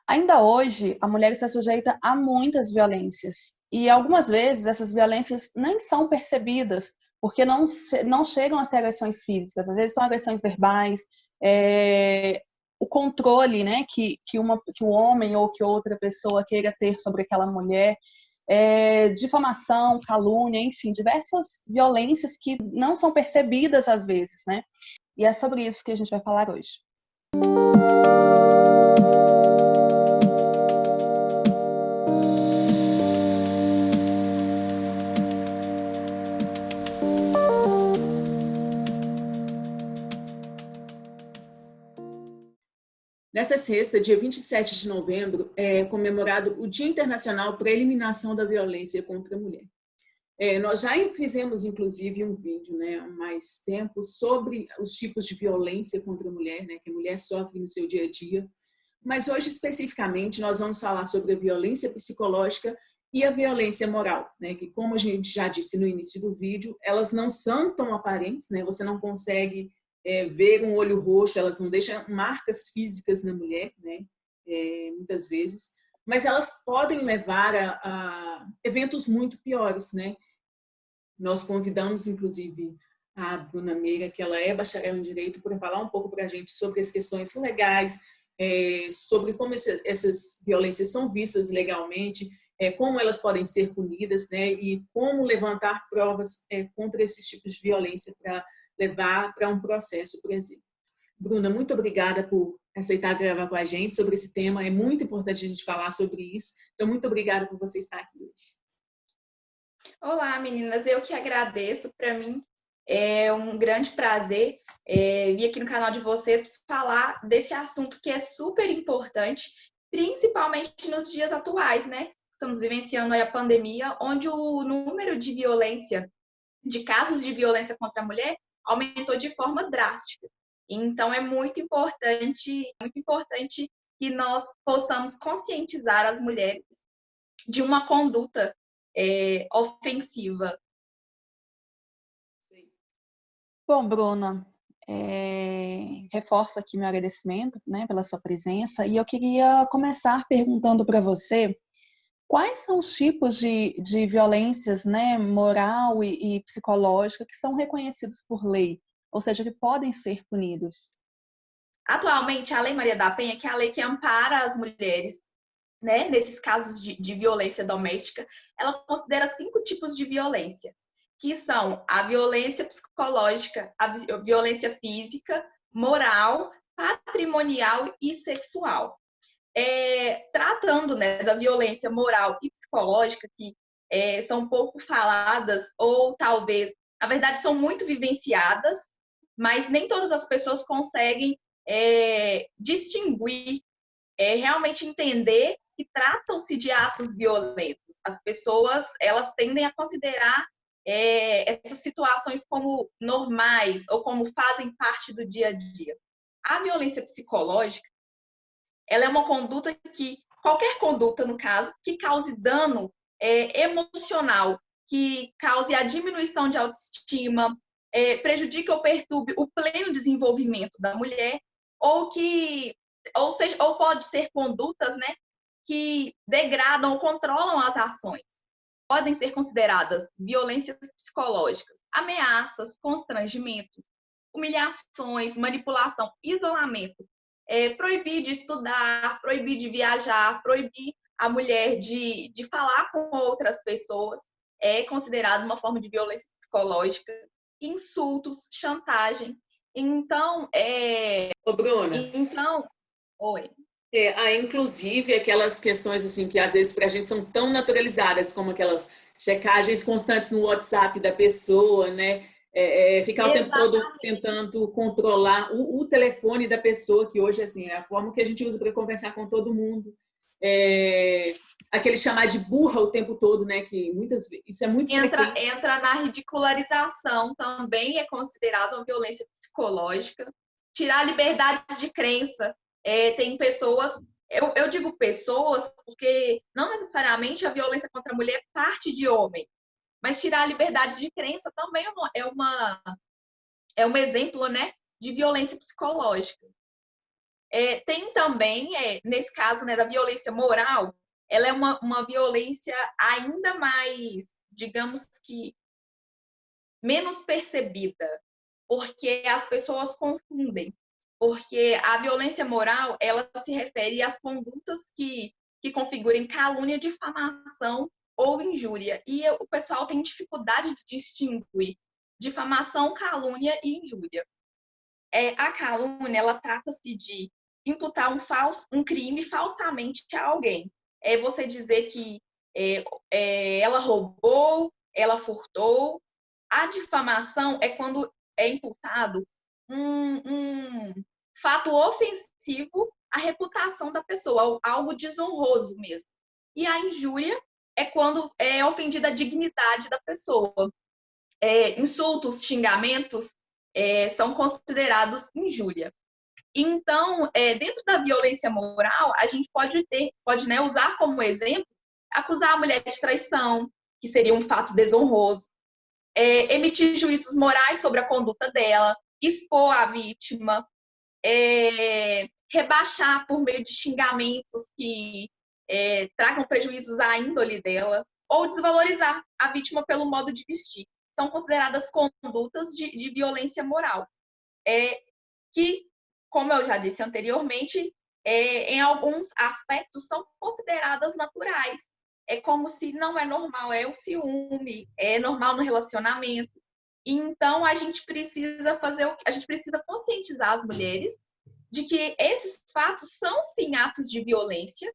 Ainda hoje, a mulher está sujeita a muitas violências. E algumas vezes essas violências nem são percebidas, porque não chegam a ser agressões físicas, às vezes são agressões verbais, o controle, né, que o homem ou que outra pessoa queira ter sobre aquela mulher, difamação, calúnia, enfim, diversas violências que não são percebidas às vezes, né? E é sobre isso que a gente vai falar hoje. Nessa sexta, dia 27 de novembro, é comemorado o Dia Internacional para a Eliminação da Violência contra a Mulher. Nós já fizemos, inclusive, um vídeo, né, há mais tempo sobre os tipos de violência contra a mulher, né, que a mulher sofre no seu dia a dia. Mas hoje, especificamente, nós vamos falar sobre a violência psicológica e a violência moral, né, que, como a gente já disse no início do vídeo, elas não são tão aparentes, né, você não consegue ver um olho roxo, elas não deixam marcas físicas na mulher, né, muitas vezes, mas elas podem levar a eventos muito piores, né? Nós convidamos, inclusive, a Bruna Meira, que ela é bacharel em Direito, para falar um pouco para a gente sobre as questões legais, sobre como essas violências são vistas legalmente, como elas podem ser punidas, né? E como levantar provas contra esses tipos de violência para levar para um processo, por exemplo. Bruna, muito obrigada por aceitar gravar com a gente sobre esse tema. É muito importante a gente falar sobre isso. Então, muito obrigada por você estar aqui hoje. Olá, meninas. Eu que agradeço. Para mim é um grande prazer vir aqui no canal de vocês falar desse assunto que é super importante, principalmente nos dias atuais, né? Estamos vivenciando aí a pandemia, onde o número de violência, de casos de violência contra a mulher, aumentou de forma drástica. Então, é muito importante que nós possamos conscientizar as mulheres de uma conduta ofensiva. Bom, Bruna, reforço aqui meu agradecimento, né, pela sua presença, e eu queria começar perguntando para você quais são os tipos de violências, né, moral e psicológica que são reconhecidos por lei, ou seja, que podem ser punidos? Atualmente, a Lei Maria da Penha, que é a lei que ampara as mulheres, né, nesses casos de violência doméstica, ela considera 5 tipos de violência, que são a violência psicológica, a violência física, moral, patrimonial e sexual. Tratando, né, da violência moral e psicológica, que são pouco faladas, ou talvez, na verdade, são muito vivenciadas, mas nem todas as pessoas conseguem distinguir, realmente entender que tratam-se de atos violentos. As pessoas, elas tendem a considerar essas situações como normais ou como fazem parte do dia a dia. A violência psicológica, ela é uma conduta que, qualquer conduta, no caso, que cause dano emocional, que cause a diminuição de autoestima, prejudique ou perturbe o pleno desenvolvimento da mulher, ou pode ser condutas, né, que degradam ou controlam as ações. Podem ser consideradas violências psicológicas, ameaças, constrangimentos, humilhações, manipulação, isolamento, proibir de estudar, proibir de viajar, proibir a mulher de falar com outras pessoas, é considerado uma forma de violência psicológica, insultos, chantagem. Então, Ô, Bruna. Oi. Inclusive aquelas questões assim que às vezes para a gente são tão naturalizadas, como aquelas checagens constantes no WhatsApp da pessoa, né? Ficar o tempo todo tentando controlar o telefone da pessoa, que hoje assim, é a forma que a gente usa para conversar com todo mundo. Aquele chamar de burra o tempo todo, né? Que muitas vezes isso é muito frequente. Entra na ridicularização, também é considerado uma violência psicológica. Tirar a liberdade de crença. Tem pessoas, eu digo pessoas porque não necessariamente a violência contra a mulher parte de homem, mas tirar a liberdade de crença também é um exemplo, né, de violência psicológica. Tem também, nesse caso, né, da violência moral, ela é uma violência ainda mais, digamos que, menos percebida, porque as pessoas confundem. Porque a violência moral, ela se refere às condutas que configurem calúnia, difamação ou injúria. E o pessoal tem dificuldade de distinguir difamação, calúnia e injúria. A calúnia, ela trata-se de imputar um crime falsamente a alguém. É você dizer que ela roubou, ela furtou. A difamação é quando é imputado um fato ofensivo à reputação da pessoa, algo desonroso mesmo. E a injúria é quando é ofendida a dignidade da pessoa. Insultos, xingamentos são considerados injúria. Então, dentro da violência moral, a gente pode, né, usar como exemplo acusar a mulher de traição, que seria um fato desonroso, emitir juízos morais sobre a conduta dela, expor a vítima, rebaixar por meio de xingamentos que tragam prejuízos à índole dela, ou desvalorizar a vítima pelo modo de vestir. São consideradas condutas de violência moral, que, como eu já disse anteriormente, em alguns aspectos são consideradas naturais. É como se não é normal, é o ciúme, é normal no relacionamento. Então, a gente precisa a gente precisa conscientizar as mulheres de que esses fatos são, sim, atos de violência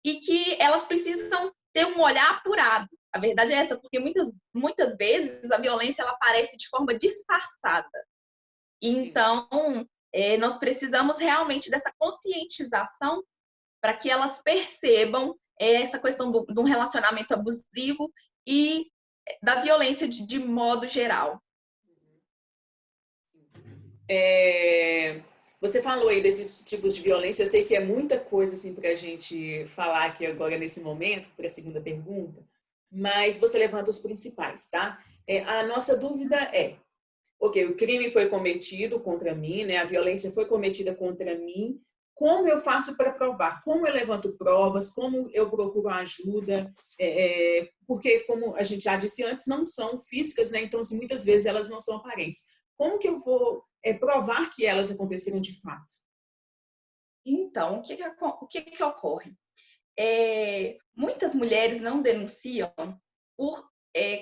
e que elas precisam ter um olhar apurado. A verdade é essa, porque muitas vezes a violência ela aparece de forma disfarçada. Então, nós precisamos realmente dessa conscientização para que elas percebam essa questão de um relacionamento abusivo e da violência de modo geral. Você falou aí desses tipos de violência, eu sei que é muita coisa assim, para a gente falar aqui agora nesse momento, para a segunda pergunta, mas você levanta os principais, tá? A nossa dúvida ok, o crime foi cometido contra mim, né? A violência foi cometida contra mim, como eu faço para provar? Como eu levanto provas? Como eu procuro ajuda? Porque, como a gente já disse antes, não são físicas, né? Então, assim, muitas vezes elas não são aparentes. Como que eu vou provar que elas aconteceram de fato? Então, o que ocorre? Muitas mulheres não denunciam por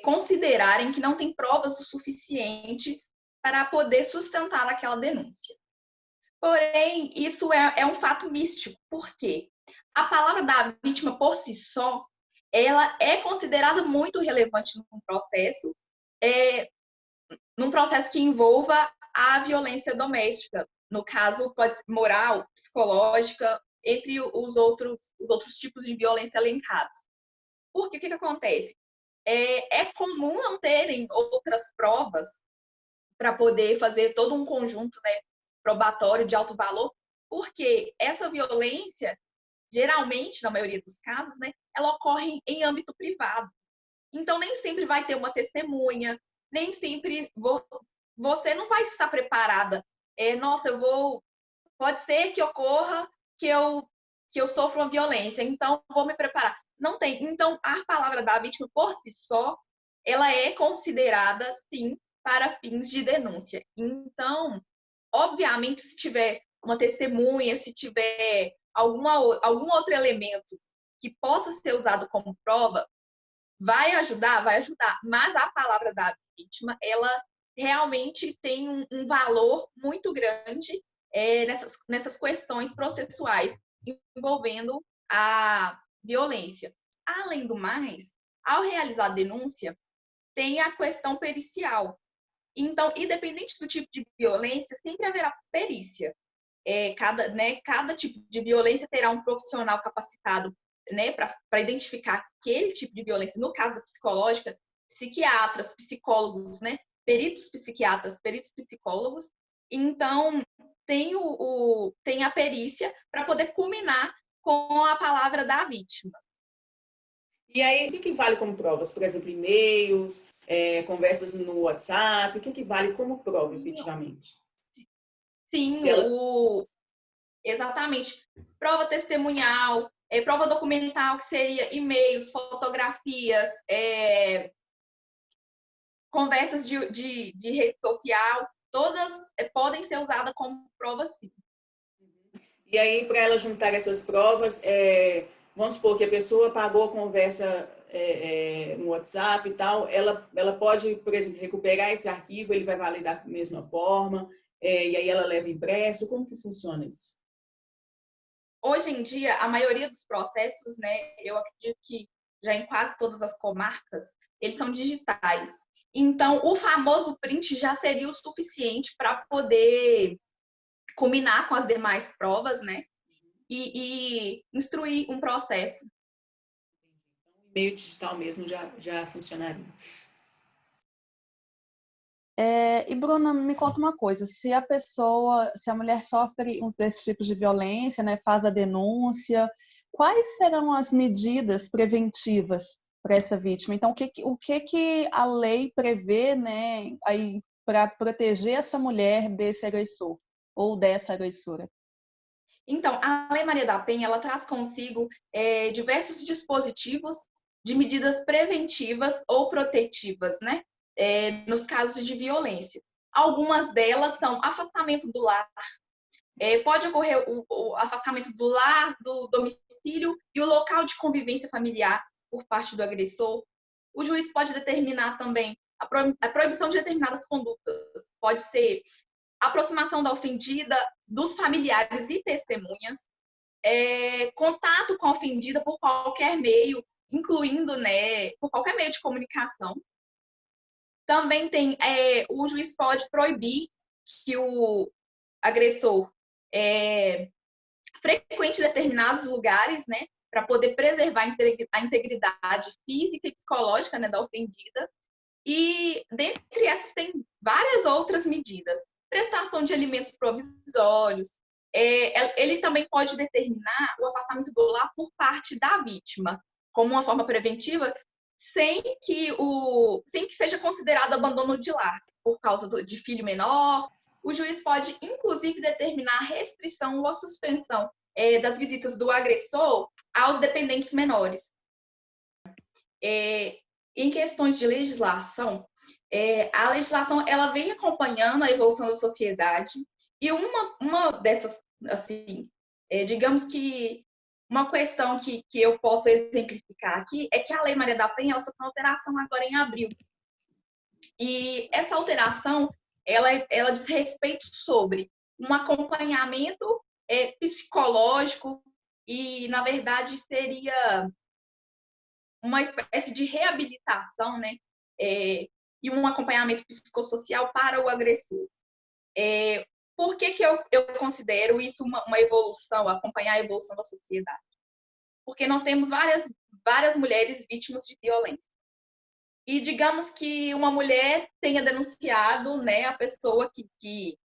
considerarem que não tem provas o suficiente para poder sustentar aquela denúncia. Porém, isso é um fato místico. Por quê? A palavra da vítima por si só, ela é considerada muito relevante num processo que envolva a violência doméstica, no caso, pode ser moral, psicológica, entre os outros tipos de violência elencados. Porque o que acontece? É comum não terem outras provas para poder fazer todo um conjunto, né, probatório de alto valor, porque essa violência, geralmente, na maioria dos casos, né, ela ocorre em âmbito privado. Então, nem sempre vai ter uma testemunha, nem sempre você não vai estar preparada. Pode ser que ocorra que eu sofra uma violência, então vou me preparar. Não tem. Então, a palavra da vítima, por si só, ela é considerada, sim, para fins de denúncia. Então, obviamente, se tiver uma testemunha, se tiver algum outro elemento que possa ser usado como prova, vai ajudar? Vai ajudar. Mas a palavra da vítima, ela realmente tem um valor muito grande nessas questões processuais envolvendo a violência. Além do mais, ao realizar a denúncia, tem a questão pericial. Então, independente do tipo de violência, sempre haverá perícia. Cada tipo de violência terá um profissional capacitado, né, para identificar aquele tipo de violência. No caso da psicológica, psiquiatras, psicólogos, né, peritos psiquiatras, peritos psicólogos. Então, tem a perícia para poder culminar com a palavra da vítima. E aí, o que vale como provas? Por exemplo, e-mails, conversas no WhatsApp, o que vale como prova, efetivamente? Sim, Exatamente. Prova testemunhal, prova documental, que seria e-mails, fotografias, conversas de rede social, todas podem ser usadas como provas, sim. E aí, para ela juntar essas provas, vamos supor que a pessoa pagou a conversa no WhatsApp e tal, ela pode, por exemplo, recuperar esse arquivo, ele vai valer da mesma forma, e aí ela leva impresso. Como que funciona isso? Hoje em dia, a maioria dos processos, né, eu acredito que já em quase todas as comarcas, eles são digitais. Então, o famoso print já seria o suficiente para poder combinar com as demais provas, né, e instruir um processo. O e-mail digital mesmo já funcionaria. E Bruna, me conta uma coisa, se a mulher sofre um desses tipos de violência, né, faz a denúncia, quais serão as medidas preventivas para essa vítima? Então, o que a lei prevê, né, aí para proteger essa mulher desse agressor ou dessa agressora? Então, a Lei Maria da Penha, ela traz consigo diversos dispositivos de medidas preventivas ou protetivas, né? Nos casos de violência. Algumas delas são afastamento do lar. Pode ocorrer o afastamento do lar, do domicílio e o local de convivência familiar por parte do agressor. O juiz pode determinar também a proibição de determinadas condutas. Pode ser aproximação da ofendida dos familiares e testemunhas, contato com a ofendida por qualquer meio, incluindo, né, por qualquer meio de comunicação. Também o juiz pode proibir que o agressor frequente determinados lugares, né, para poder preservar a integridade física e psicológica, né, da ofendida. E dentre essas tem várias outras medidas. Prestação de alimentos provisórios. Ele também pode determinar o afastamento do lar por parte da vítima, como uma forma preventiva, sem que seja considerado abandono de lar, por causa de filho menor. O juiz pode, inclusive, determinar a restrição ou a suspensão das visitas do agressor aos dependentes menores. Em questões de legislação, a legislação ela vem acompanhando a evolução da sociedade e uma dessas, assim, digamos que uma questão que eu posso exemplificar aqui é que a Lei Maria da Penha ela sofreu alteração agora em abril. E essa alteração, ela diz respeito sobre um acompanhamento psicológico e, na verdade, seria uma espécie de reabilitação, né? E um acompanhamento psicossocial para o agressor. Por que eu considero isso uma evolução, acompanhar a evolução da sociedade? Porque nós temos várias mulheres vítimas de violência. E digamos que uma mulher tenha denunciado, né, a pessoa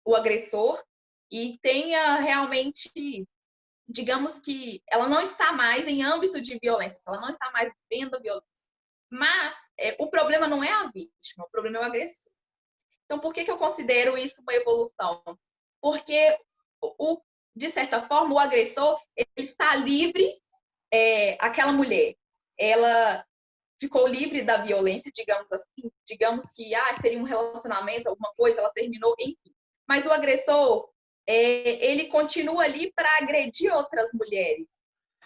o agressor, e tenha realmente, digamos que ela não está mais em âmbito de violência, ela não está mais vivendo a violência. Mas o problema não é a vítima, o problema é o agressor. Então, por que eu considero isso uma evolução? Porque, de certa forma, o agressor ele está livre, aquela mulher, ela ficou livre da violência, digamos assim, digamos que seria um relacionamento, alguma coisa, ela terminou, enfim. Mas o agressor, ele continua ali para agredir outras mulheres.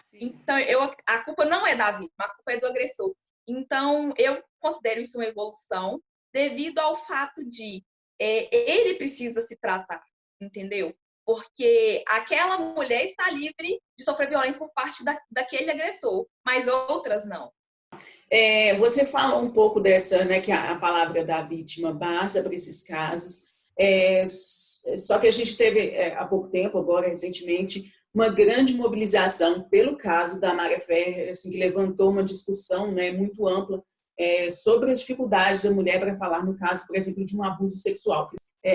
Sim. Então, a culpa não é da vítima, a culpa é do agressor. Então, eu considero isso uma evolução devido ao fato de ele precisa se tratar, entendeu? Porque aquela mulher está livre de sofrer violência por parte daquele agressor, mas outras não. Você fala um pouco dessa, né, que a palavra da vítima basta para esses casos, só que a gente teve há pouco tempo, agora recentemente, uma grande mobilização pelo caso da Mária Ferrer, assim, que levantou uma discussão, né, muito ampla sobre as dificuldades da mulher para falar no caso, por exemplo, de um abuso sexual.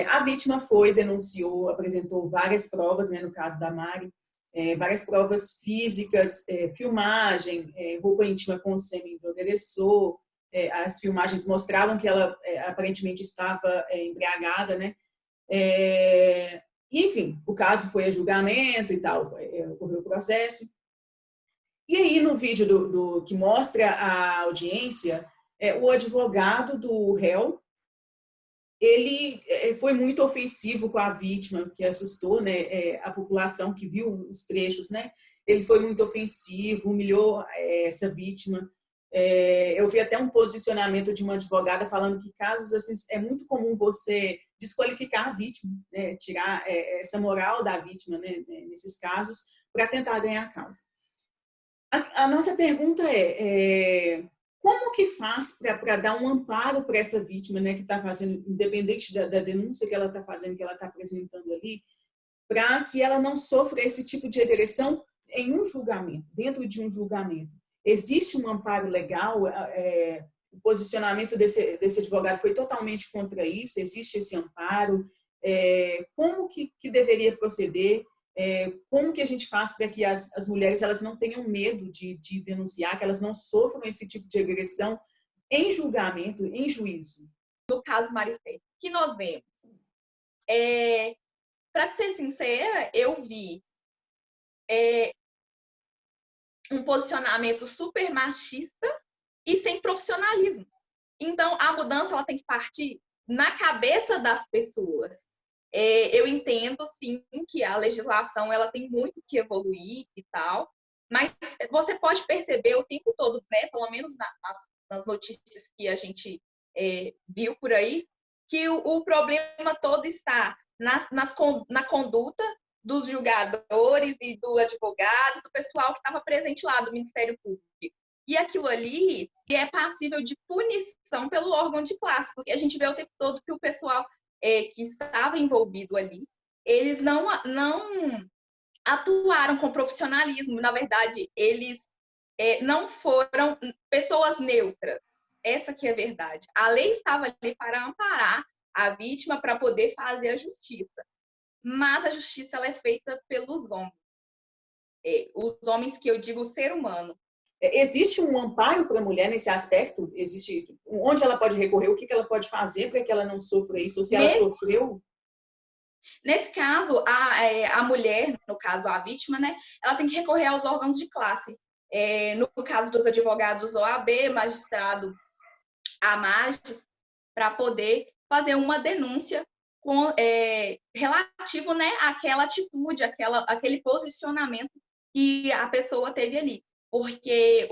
A vítima denunciou, apresentou várias provas, né, no caso da Mari, várias provas físicas, filmagem, roupa íntima com sêmen do agressor. As filmagens mostravam que ela aparentemente estava embriagada, né? E, enfim, o caso foi a julgamento e tal, ocorreu o processo. E aí, no vídeo que mostra a audiência, o advogado do réu, ele foi muito ofensivo com a vítima, que assustou, né, a população que viu os trechos, né? Ele foi muito ofensivo, humilhou essa vítima. Eu vi até um posicionamento de uma advogada falando que casos assim é muito comum você desqualificar a vítima, né, tirar essa moral da vítima, né, nesses casos, para tentar ganhar a causa. A nossa pergunta como que faz para dar um amparo para essa vítima, né, que está fazendo, independente da denúncia que ela está fazendo, que ela está apresentando ali, para que ela não sofra esse tipo de agressão em um julgamento, dentro de um julgamento? Existe um amparo legal? O posicionamento desse advogado foi totalmente contra isso? Existe esse amparo? Como que deveria proceder? Como que a gente faz para que as mulheres elas não tenham medo de denunciar, que elas não sofram esse tipo de agressão em julgamento, em juízo? No caso Marifé, que nós vemos? Para ser sincera, eu vi um posicionamento super machista e sem profissionalismo. Então, a mudança ela tem que partir na cabeça das pessoas. Eu entendo, sim, que a legislação ela tem muito que evoluir e tal, mas você pode perceber o tempo todo, né, pelo menos nas notícias que a gente viu por aí, que o problema todo está na conduta dos julgadores e do advogado, do pessoal que estava presente lá, do Ministério Público. E aquilo ali é passível de punição pelo órgão de classe, porque a gente vê o tempo todo que o pessoal que estava envolvido ali, eles não atuaram com profissionalismo. Na verdade, eles não foram pessoas neutras. Essa que é a verdade. A lei estava ali para amparar a vítima, para poder fazer a justiça. Mas a justiça ela é feita pelos homens. Os homens que eu digo ser humano. Existe um amparo para a mulher nesse aspecto? Existe onde ela pode recorrer? O que ela pode fazer para que ela não sofra isso? Ou se ela sofreu? Nesse caso, a mulher, no caso a vítima, né, ela tem que recorrer aos órgãos de classe. No caso dos advogados OAB, magistrado AMAGES, para poder fazer uma denúncia relativo, né, àquela atitude, aquele posicionamento que a pessoa teve ali. Porque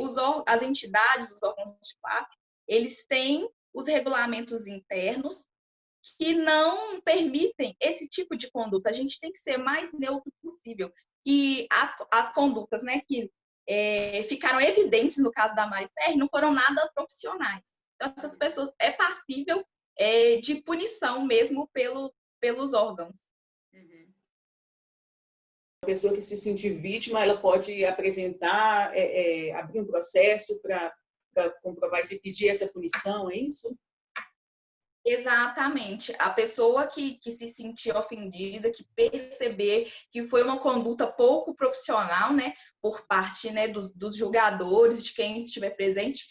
as entidades, os órgãos de classe, eles têm os regulamentos internos que não permitem esse tipo de conduta. A gente tem que ser mais neutro possível. E as condutas, né, que ficaram evidentes no caso da Mari Ferri não foram nada profissionais. Então, essas pessoas passível de punição mesmo pelos órgãos. A pessoa que se sentir vítima, ela pode apresentar, abrir um processo para comprovar e pedir essa punição, é isso? Exatamente. A pessoa que se sentir ofendida, que perceber que foi uma conduta pouco profissional, né, por parte, né, dos julgadores, de quem estiver presente,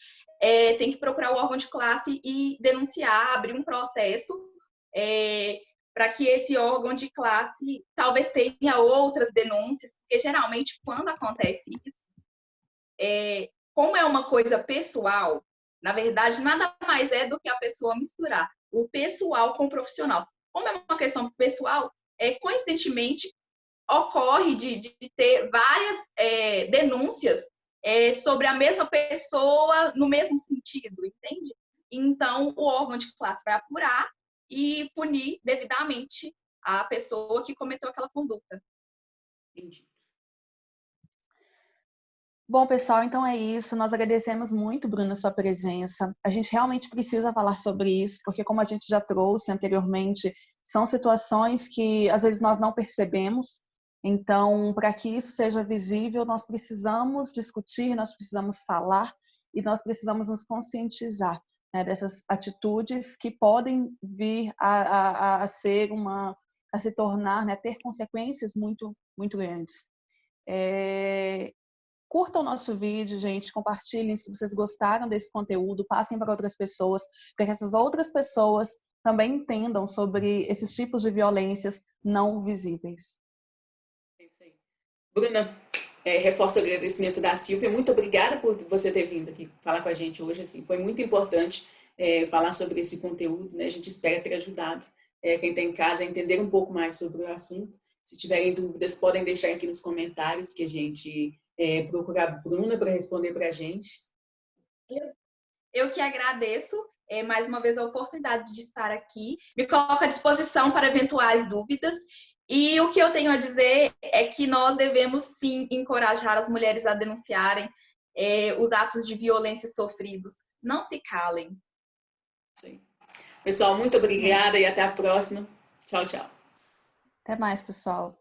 tem que procurar o órgão de classe e denunciar, abrir um processo para que esse órgão de classe talvez tenha outras denúncias, porque geralmente quando acontece isso, como é uma coisa pessoal, na verdade, nada mais é do que a pessoa misturar o pessoal com o profissional. Como é uma questão pessoal, coincidentemente, ocorre de ter várias denúncias sobre a mesma pessoa no mesmo sentido, entende? Então, o órgão de classe vai apurar e punir devidamente a pessoa que cometeu aquela conduta. Entendi. Bom, pessoal, então é isso. Nós agradecemos muito, Bruna, a sua presença. A gente realmente precisa falar sobre isso, porque como a gente já trouxe anteriormente, são situações que às vezes nós não percebemos. Então, para que isso seja visível, nós precisamos discutir, nós precisamos falar e nós precisamos nos conscientizar, né, dessas atitudes que podem vir a ser a se tornar, né, ter consequências muito, muito grandes. Curtam o nosso vídeo, gente, compartilhem se vocês gostaram desse conteúdo, passem para outras pessoas, para que essas outras pessoas também entendam sobre esses tipos de violências não visíveis. É isso aí. Bruna, reforço o agradecimento da Silvia. Muito obrigada por você ter vindo aqui falar com a gente hoje. Assim, foi muito importante falar sobre esse conteúdo, né? A gente espera ter ajudado quem está em casa a entender um pouco mais sobre o assunto. Se tiverem dúvidas, podem deixar aqui nos comentários que a gente procura a Bruna para responder para a gente. Eu que agradeço mais uma vez a oportunidade de estar aqui. Me coloco à disposição para eventuais dúvidas. E o que eu tenho a dizer é que nós devemos sim encorajar as mulheres a denunciarem os atos de violência sofridos. Não se calem. Sim. Pessoal, muito obrigada e até a próxima. Tchau, tchau. Até mais, pessoal.